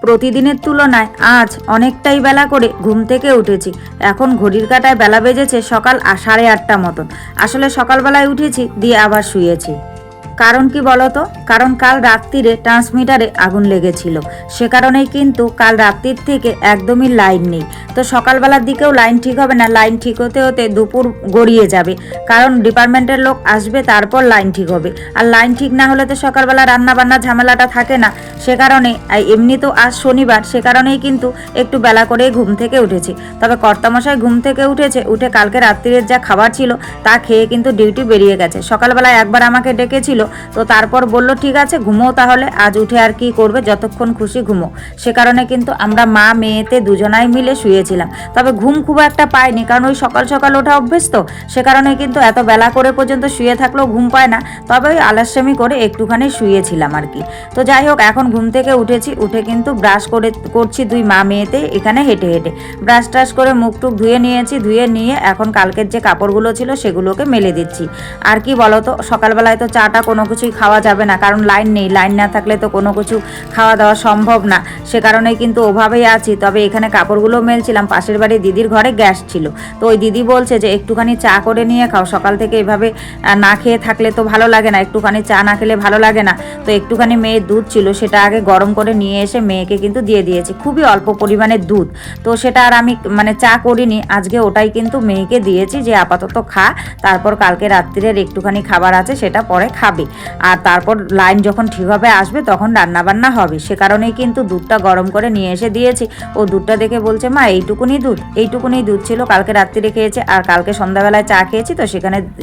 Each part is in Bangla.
প্রতিদিনের তুলনায় আজ অনেকটাই বেলা করে ঘুম থেকে উঠেছি। এখন ঘড়ির কাঁটায় বেলা বেজেছে সকাল 8:30 মতন। আসলে সকালবেলায় উঠেছি, দিয়ে আবার শুয়েছি। কারণ কি বলতো? কারণ কাল রাত্রিরে ট্রান্সমিটারে আগুন লেগেছিল, সে কারণেই কিন্তু কাল রাত্রির থেকে একদমই লাইন নেই। তো সকালবেলার দিকেও লাইন ঠিক হবে না, লাইন ঠিক হতে হতে দুপুর গড়িয়ে যাবে, কারণ ডিপার্টমেন্টের লোক আসবে তারপর লাইন ঠিক হবে। আর লাইন ঠিক না হলে তো সকালবেলা রান্না বান্না ঝামেলাটা থাকে না। সে কারণে এমনি তো আজ শনিবার, সে কারণেই কিন্তু একটু বেলা করে ঘুম থেকে উঠেছি। তবে কর্তামশাই ঘুম থেকে উঠে কালকে রাত্রিরের যা খাবার ছিল তা খেয়ে কিন্তু ডিউটি বেরিয়ে গেছে। সকালবেলায় একবার আমাকে ডেকেছিল, তো তারপর বলল ঠিক আছে ঘুমো, তাহলে আজ উঠে আর কি করবে, যতক্ষণ খুশি ঘুমো। সে কারণে কিন্তু আমরা মা মেয়েতে দুজনাই মিলে শুয়েছিলাম। তবে ঘুম খুব একটা পাইনি, কারণ ওই সকাল সকাল ওঠা অভ্যেস, তো সে কারণে কিন্তু এত বেলা করে পর্যন্ত শুয়ে থাকলেও ঘুম পায় না। তবে ওই আলস্যামি করে একটুখানি শুয়েছিলাম আর কি। তো যাই হোক, এখন ঘুম থেকে উঠেছি, উঠে কিন্তু ব্রাশ করছি দুই মা মেয়েতে এখানে হেঁটে হেঁটে। ব্রাশ ট্রাশ করে মুখ টুক ধুয়ে নিয়েছি, ধুয়ে নিয়ে এখন কালকের যে কাপড়গুলো ছিল সেগুলোকে মেলে দিচ্ছি। আর কি বলতো, সকালবেলায় তো চাটা কোনো কিছুই খাওয়া যাবে না, কারণ লাইন নেই। লাইন না থাকলে তো কোনো কিছু খাওয়া দাওয়া সম্ভব না, সে কারণেই কিন্তু ওভাবেই আছি। তবে এখানে কাপড়গুলো মেলছিলাম, পাশের বাড়ি দিদির ঘরে গ্যাস ছিল, তো ওই দিদি বলছে যে একটুখানি চা করে নিয়ে খাও, সকাল থেকে এভাবে না খেয়ে থাকলে তো ভালো লাগে না, একটুখানি চা না খেলে ভালো লাগে না। তো একটুখানি মেয়ের দুধ ছিল, সেটা আগে গরম করে নিয়ে এসে মেয়েকে কিন্তু দিয়ে দিয়েছি, খুবই অল্প পরিমাণের দুধ। তো সেটা আর আমি চা করিনি আজকে, ওটাই কিন্তু মেয়েকে দিয়েছি যে আপাতত খা, তারপর কালকে রাত্রিরের একটুখানি খাবার আছে সেটা পরে খাবে। আর তারপর লাইন যখন ঠিকভাবে আসবে তখন রান্নাবান্না হবে, সে কারণেই কিন্তু দুধটা গরম করে নিয়ে এসে দিয়েছি। ও দুধটা দেখে বলছে মা এইটুকুনি দুধ ছিল, কালকে রাত্রিরে খেয়েছে আর কালকে সন্ধ্যাবেলায় চা খেয়েছি, তো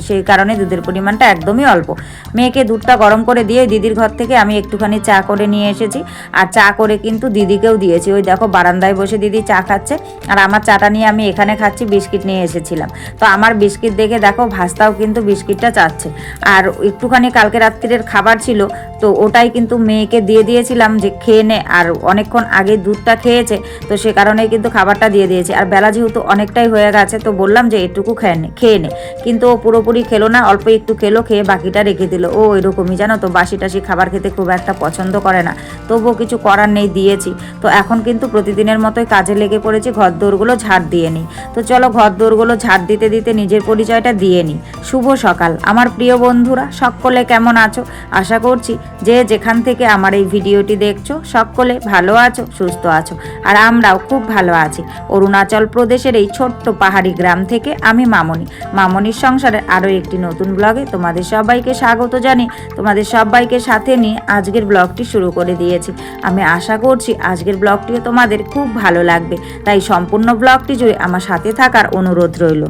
সেই কারণে দুধের পরিমাণটা একদমই অল্প। মেয়েকে দুধটা গরম করে দিয়ে দিদির ঘর থেকে আমি একটুখানি চা করে নিয়ে এসেছি, আর চা করে কিন্তু দিদিকেও দিয়েছি। ওই দেখো বারান্দায় বসে দিদি চা খাচ্ছে, আর আমার চাটা নিয়ে আমি এখানে খাচ্ছি। বিস্কিট নিয়ে এসেছিলাম, তো আমার বিস্কিট দেখে দেখো ভাস্তাও কিন্তু বিস্কিটটা চাচ্ছে। আর একটুখানি কালকে রাত্রিরের খাবার ছিল, তো ওটাই কিন্তু মেয়েকে দিয়ে দিয়েছিলাম যে খেয়ে নে, আর অনেকক্ষণ আগে দুধটা খেয়েছে, তো সে কারণেই কিন্তু খাবারটা দিয়ে দিয়েছি। আর বেলা যেহেতু অনেকটাই হয়ে গেছে, তো বললাম যে এটুকু খেয়ে নে, কিন্তু ও পুরোপুরি খেলো না, অল্প একটু খেলো, খেয়ে বাকিটা রেখে দিল। ও এরকমই জানো তো, বাসি টাসি খাবার খেতে খুব একটা পছন্দ করে না, তবুও কিছু করার নেই, দিয়েছি। তো এখন কিন্তু প্রতিদিনের মতোই কাজে লেগে পড়েছি, ঘর দৌড়গুলো ঝাড় দিয়ে নিই। তো চলো ঘর দৌড়গুলো ঝাড় দিতে দিতে নিজের পরিচয়টা দিয়ে নিই। শুভ সকাল আমার প্রিয় বন্ধুরা, সকলে কেমন আছো? আশা করছি যে যেখান থেকে আমার এই ভিডিওটি দেখছো সকলে ভালো আছো, সুস্থ আছো, আর আমরাও খুব ভালো আছি। অরুণাচল প্রদেশের এই ছোট্ট পাহাড়ি গ্রাম থেকে আমি মামনির সংসারের আরও একটি নতুন ব্লগে তোমাদের সবাইকে স্বাগত জানিয়ে তোমাদের সবাইকে সাথে নিয়ে আজকের ব্লগটি শুরু করে দিয়েছি। আমি আশা করছি আজকের ব্লগটিও তোমাদের খুব ভালো লাগবে, তাই সম্পূর্ণ ব্লগটি জুড়ে আমার সাথে থাকার অনুরোধ রইল।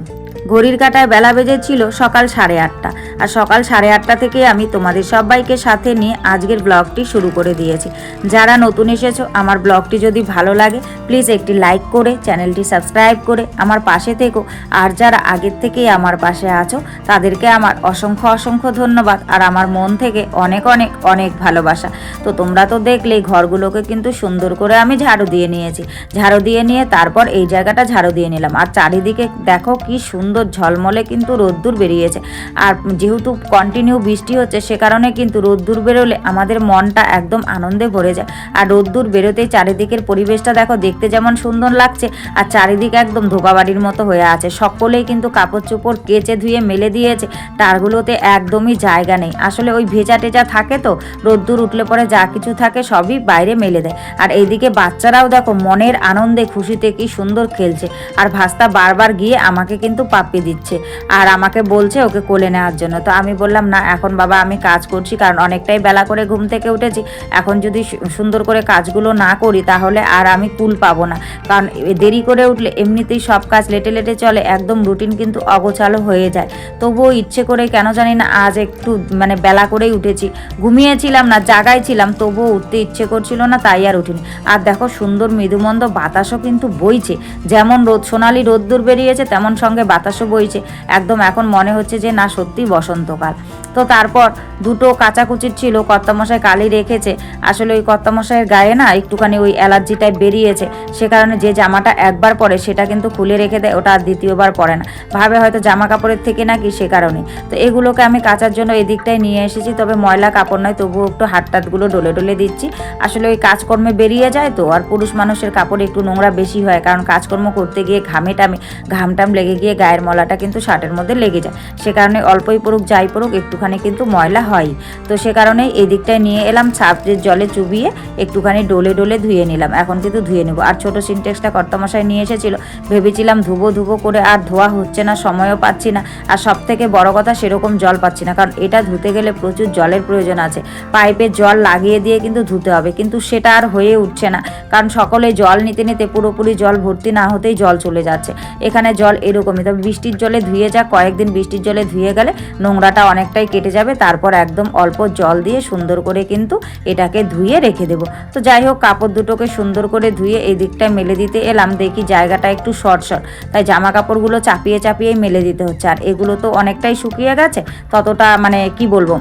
ঘড়ির কাঁটায় বেলা বেজেছিল সকাল 8:30, আর সকাল 8:30 থেকে আমি তোমাদের সবাইকে সাথে নিয়ে আজকের ব্লগটি শুরু করে দিয়েছি। যারা নতুন এসেছো, আমার ব্লগটি যদি ভালো লাগে প্লিজ একটি লাইক করে চ্যানেলটি সাবস্ক্রাইব করে আমার পাশে থেকো। আর যারা আগের থেকেই আমার পাশে আছো তাদেরকে আমার অসংখ্য ধন্যবাদ, আর আমার মন থেকে অনেক অনেক অনেক ভালোবাসা। তো তোমরা তো দেখলেই ঘরগুলোকে কিন্তু সুন্দর করে আমি ঝাড়ু দিয়ে নিয়েছি, ঝাড়ু দিয়ে নিয়ে তারপর এই জায়গাটা ঝাড়ু দিয়ে নিলাম। আর চারিদিকে দেখো কি সুন্দর ঝলমলে কিন্তু রোদ্দুর বেরিয়েছে। আর যেহেতু কন্টিনিউ বৃষ্টি হচ্ছে, সে কারণে কিন্তু রোদ্দুর বেরোলে আমাদের মনটা একদম আনন্দে ভরে যায়। আর রোদ্দুর বেরোতেই চারিদিকের পরিবেশটা দেখো দেখতে যেমন সুন্দর লাগছে, আর চারিদিকে একদম ধোপাবাড়ির মতো হয়ে আছে। সকলেই কিন্তু কাপড় চোপড় কেচে ধুয়ে মেলে দিয়েছে, তারগুলোতে একদমই জায়গা নেই। আসলে ওই ভেজা টেজা থাকে, তো রোদ্দুর উঠলে পরে যা কিছু থাকে সবই বাইরে মেলে দেয়। আর এইদিকে বাচ্চারাও দেখো মনের আনন্দে খুশিতে কি সুন্দর খেলছে। আর ভাস্তা বারবার গিয়ে আমাকে কিন্তু পাপ্পি দিচ্ছে, আর আমাকে বলছে ওকে কোলে নেওয়ার জন্য। তো আমি বললাম না এখন বাবা আমি কাজ করছি, কারণ অনেকটাই বেলা করে ঘুম থেকে উঠেছি। এখন যদি সুন্দর করে কাজগুলো না করি তাহলে আর আমি কুল পাবো না, কারণ দেরি করে উঠলে এমনিতেই সব কাজ লেটে লেটে চলে, একদম রুটিন কিন্তু অগোছালো হয়ে যায়। তবুও ইচ্ছে করে কেন জানি না আজ একটু বেলা করেই উঠেছি, ঘুমিয়েছিলাম না জাগাই ছিলাম, তবুও উঠতে ইচ্ছে করছিল না, তাই আর উঠিনি। আর দেখো সুন্দর মৃদুমন্দ বাতাসও কিন্তু বইছে, যেমন সোনালি রোদ্দুর বেরিয়েছে তেমন সঙ্গে বাতাস বাতাসও বইছে, একদম এখন মনে হচ্ছে যে না সত্যি বসন্তকাল। তো তারপর দুটো কাচাকুচির ছিল, কর্তামশাই কালি রেখেছে। আসলে ওই কর্তামশাইয়ের গায়ে না একটুখানি ওই অ্যালার্জি টাইপ বেরিয়েছে, সে কারণে যে জামাটা একবার পরে সেটা কিন্তু খুলে রেখে দেয়, ওটা আর দ্বিতীয়বার পরে না, ভাবে হয়তো জামা কাপড়ের থেকে নাকি, সে কারণে। তো এগুলোকে আমি কাচার জন্য এদিকটায় নিয়ে এসেছি, তবে ময়লা কাপড় নয়, তবুও একটু হাত টাতগুলো ডলে ডলে দিচ্ছি। আসলে ওই কাজকর্মে বেরিয়ে যায় তো, আর পুরুষ মানুষের কাপড় একটু নোংরা বেশি হয়, কারণ কাজকর্ম করতে গিয়ে ঘামটাম লেগে গিয়ে গায়ের মলাটা কিন্তু শার্টের মধ্যে লেগে যায়, সে কারণে অল্পই পড়ুক যাই পড়ুক একটুখানি কিন্তু ময়লা হয়। তো সে কারণেই এই দিকটায় নিয়ে এলাম, সার্ফের জলে চুবিয়ে একটুখানি ডলে ডলে ধুয়ে নিলাম। এখন কিন্তু ধুয়ে নেবো। আর ছোটো সিনটেক্সটা কর্তামশাই নিয়ে এসেছিল, ভেবেছিলাম ধুবো করে, আর ধোয়া হচ্ছে না, সময়ও পাচ্ছি না, আর সব থেকে বড় কথা সেরকম জল পাচ্ছি না, কারণ এটা ধুতে গেলে প্রচুর জলের প্রয়োজন আছে, পাইপে জল লাগিয়ে দিয়ে কিন্তু ধুতে হবে, কিন্তু সেটা আর হয়ে উঠছে না, কারণ সকলে জল নিতে নিতে পুরোপুরি জল ভর্তি না হতেই জল চলে যাচ্ছে। এখানে জল এরকমই, তবে বৃষ্টির জলে ধুয়ে যা, কয়েকদিন বৃষ্টির জলে ধুয়ে গেলে নোংরাটা অনেকটাই কেটে যাবে। তারপর একদম অল্প জল দিয়ে সুন্দর করে কিন্তু এটাকে ধুয়ে রেখে দেবো। তো যাই হোক, কাপড় দুটোকে সুন্দর করে ধুয়ে এই দিকটায় মেলে দিতে এলাম, দেখি জায়গাটা একটু শর্ট, তাই জামা কাপড়গুলো চাপিয়ে চাপিয়েই মেলে দিতে হচ্ছে। আর এগুলো তো অনেকটাই শুকিয়ে গেছে, ততটা মানে কি বলবো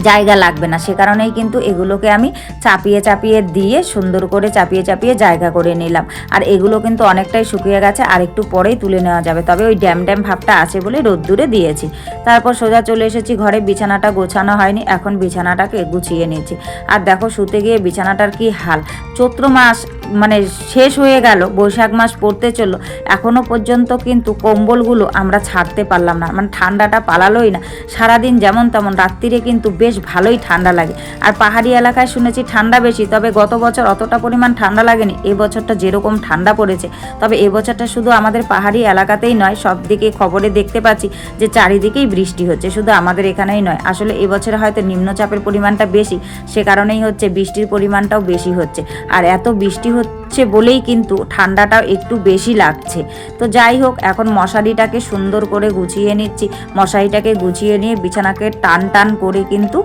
জায়গা লাগবে না, সে কারণেই কিন্তু এগুলোকে আমি চাপিয়ে চাপিয়ে দিয়ে সুন্দর করে চাপিয়ে চাপিয়ে জায়গা করে নিলাম। আর এগুলো কিন্তু অনেকটাই শুকিয়ে গেছে, আর একটু পরেই তুলে নেওয়া যাবে, তবে ওই ড্যাম ভাবটা আছে বলে রোদ্দুরে দিয়েছি। তারপর সোজা চলে এসেছি ঘরে, বিছানাটা গোছানো হয়নি, এখন বিছানাটাকে গুছিয়ে নিয়েছি। আর দেখো শুতে গিয়ে বিছানাটার কি হাল, চৈত্র মাস মানে শেষ হয়ে গেল, বৈশাখ মাস পড়তে চললো, এখনও পর্যন্ত কিন্তু কম্বলগুলো আমরা ছাড়তে পারলাম না, মানে ঠান্ডাটা পালালোই না। সারাদিন যেমন তেমন, রাত্রিরে কিন্তু বেশ ভালোই ঠান্ডা লাগে। আর পাহাড়ি এলাকায় শুনেছি ঠান্ডা বেশি, তবে গত বছর অতটা পরিমাণ ঠান্ডা লাগেনি, এবছরটা যেরকম ঠান্ডা পড়েছে। তবে এবছরটা শুধু আমাদের পাহাড়ি এলাকাতেই নয়, সব দিকে খবরে দেখতে পাচ্ছি যে চারিদিকেই বৃষ্টি হচ্ছে, শুধু আমাদের এখানেই নয়। আসলে এবছরে হয়তো নিম্নচাপের পরিমাণটা বেশি, সে কারণেই হচ্ছে বৃষ্টির পরিমাণটাও বেশি হচ্ছে, আর এত বৃষ্টি হচ্ছে বলেই কিন্তু ঠান্ডাটাও একটু বেশি লাগছে। তো যাই হোক, এখন মশারিটাকে সুন্দর করে গুছিয়ে নিচ্ছি, মশারিটাকে গুছিয়ে নিয়ে বিছানাকে টান টান করে কিন্তু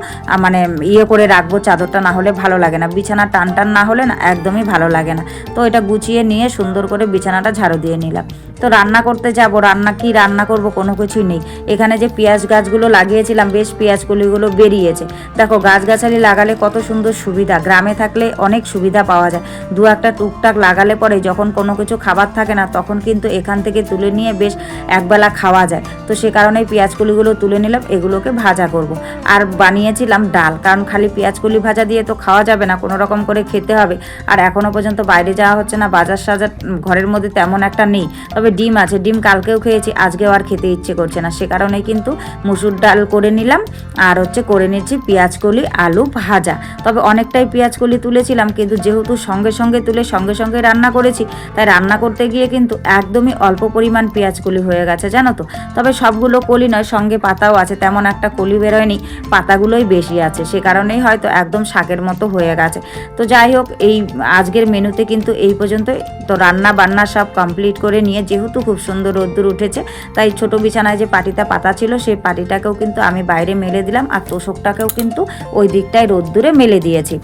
মানে ইয়ে করে রাখবো চাদরটা, না হলে ভালো লাগে না, বিছানা টান টান না হলে না একদমই ভালো লাগে না। তো এটা গুছিয়ে নিয়ে সুন্দর করে বিছানাটা ঝাড়ু দিয়ে নিলাম। তো রান্না করতে যাব, কি রান্না করব কোনো কিছুই নেই। এখানে যে পেঁয়াজ গাছগুলো লাগিয়েছিলাম, বেশ পেঁয়াজ কলিগুলো বেরিয়েছে। দেখো গাছগাছালি লাগালে কত সুন্দর সুবিধা, গ্রামে থাকলে অনেক সুবিধা পাওয়া যায়। দু একটা টুকটাক লাগালে পরে যখন কোনো কিছু খাবার থাকে না, তখন কিন্তু এখান থেকে তুলে নিয়ে বেশ একবেলা খাওয়া যায়। তো সে কারণেই পেঁয়াজ কলিগুলো তুলে নিলাম, এগুলোকে ভাজা করব। আর বানিয়েছিলাম ডাল, কারণ খালি পেঁয়াজ কলি ভাজা দিয়ে তো খাওয়া যাবে না, কোনো রকম করে খেতে হবে। আর এখনও পর্যন্ত বাইরে যাওয়া হচ্ছে না, বাজার সাজার ঘরের মধ্যে তেমন একটা নেই, তবে ডিম আছে, ডিম কালকেও খেয়েছি, আজকেও আর খেতে ইচ্ছে করছে না, সে কারণে কিন্তু মুসুর ডাল করে নিলাম। আর করে নিচ্ছি পেঁয়াজ কলি আলু ভাজা। তবে অনেকটাই পেঁয়াজ কলি তুলেছিলাম, কিন্তু যেহেতু সঙ্গে সঙ্গে তুলে সঙ্গে সঙ্গে রান্না করেছি, তাই রান্না করতে গিয়ে কিন্তু একদমই অল্প পরিমাণ পেঁয়াজ কলি হয়ে গেছে, জানো তো। তবে সবগুলো কলি নয়, সঙ্গে পাতাও আছে, তেমন একটা কলি বেরোয়নি, পাতাগুলোই বেশি আছে, সে কারণেই হয়তো একদম শাকের মতো হয়ে গেছে। তো যাই হোক, এই আজকের মেনুতে কিন্তু এই পর্যন্ত। তো রান্না বান্না সব কমপ্লিট করে নিয়ে, যেহেতু খুব সুন্দর রোদ্দুর উঠেছে, তাই ছোট বিছানায় যে পাটিটা পাতা ছিল সেই পাটিটাকেও কিন্তু আমি বাইরে মেলে দিলাম, আর তোষকটাকেও কিন্তু ওই দিকটায় রোদ্দুরে মেলে দিয়েছি।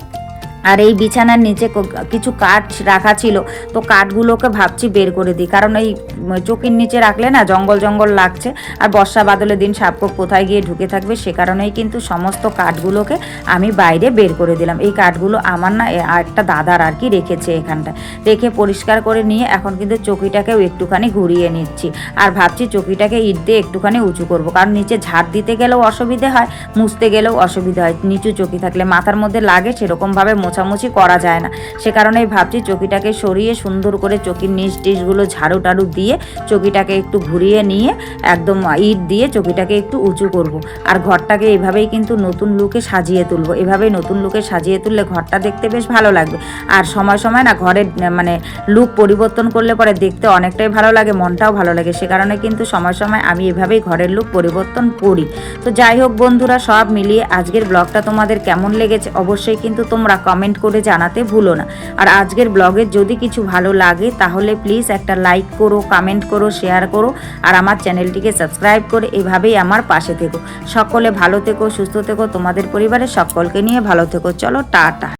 আর এই বিছানার নিচে কিছু কাঠ রাখা ছিল, তো কাঠগুলোকে ভাবছি বের করে দিই, কারণ এই চৌকির নিচে রাখলে না জঙ্গল জঙ্গল লাগছে, আর বর্ষা বাদলের দিন সাপকোপ কোথায় গিয়ে ঢুকে থাকবে, সে কারণেই কিন্তু সমস্ত কাঠগুলোকে আমি বাইরে বের করে দিলাম। এই কাঠগুলো আমার না একটা দাদার আর কি রেখেছে, এখানটায় রেখে পরিষ্কার করে নিয়ে এখন কিন্তু চৌকিটাকেও একটুখানি ঘুরিয়ে নিচ্ছি। আর ভাবছি চৌকিটাকে ইট দিয়ে একটুখানি উঁচু করব, কারণ নিচে ঝাড় দিতে গেলেও অসুবিধে হয়, মুছতে গেলেও অসুবিধা হয়, নিচু চৌকি থাকলে মাথার মধ্যে লাগে, সেরকমভাবে মোছামুছি করা যায় না। সে কারণেই ভাবছি চৌকিটাকে সরিয়ে সুন্দর করে চৌকির নিচ টিচগুলো ঝাড়ু টাড়ু দিয়ে চৌকিটাকে একটু ঘুরিয়ে নিয়ে একদম ইট দিয়ে চৌকিটাকে একটু উঁচু করব। আর ঘরটাকে এভাবেই কিন্তু নতুন লুকে সাজিয়ে তুলব, এভাবেই নতুন লুকে সাজিয়ে তুললে ঘরটা দেখতে বেশ ভালো লাগবে। আর সময় সময় না ঘরের মানে লুক পরিবর্তন করলে পরে দেখতে অনেকটাই ভালো লাগে, মনটাও ভালো লাগে, সে কারণে কিন্তু সময় সময় আমি এভাবেই ঘরের লুক পরিবর্তন করি। তো যাই হোক বন্ধুরা, সব মিলিয়ে আজকের ব্লগটা তোমাদের কেমন লেগেছে অবশ্যই কিন্তু তোমরা কমেন্ট করে জানাতে ভুলো না। আর আজকের ব্লগের যদি কিছু ভালো লাগে তাহলে প্লিজ একটা লাইক করো, কমেন্ট করো, শেয়ার করো, আর আমার চ্যানেলটিকে সাবস্ক্রাইব করে এভাবেই আমার পাশে থেকো। সকলে ভালো থেকো, সুস্থ থেকো, তোমাদের পরিবারের সকলকে নিয়ে ভালো থেকো। চলো টাটা।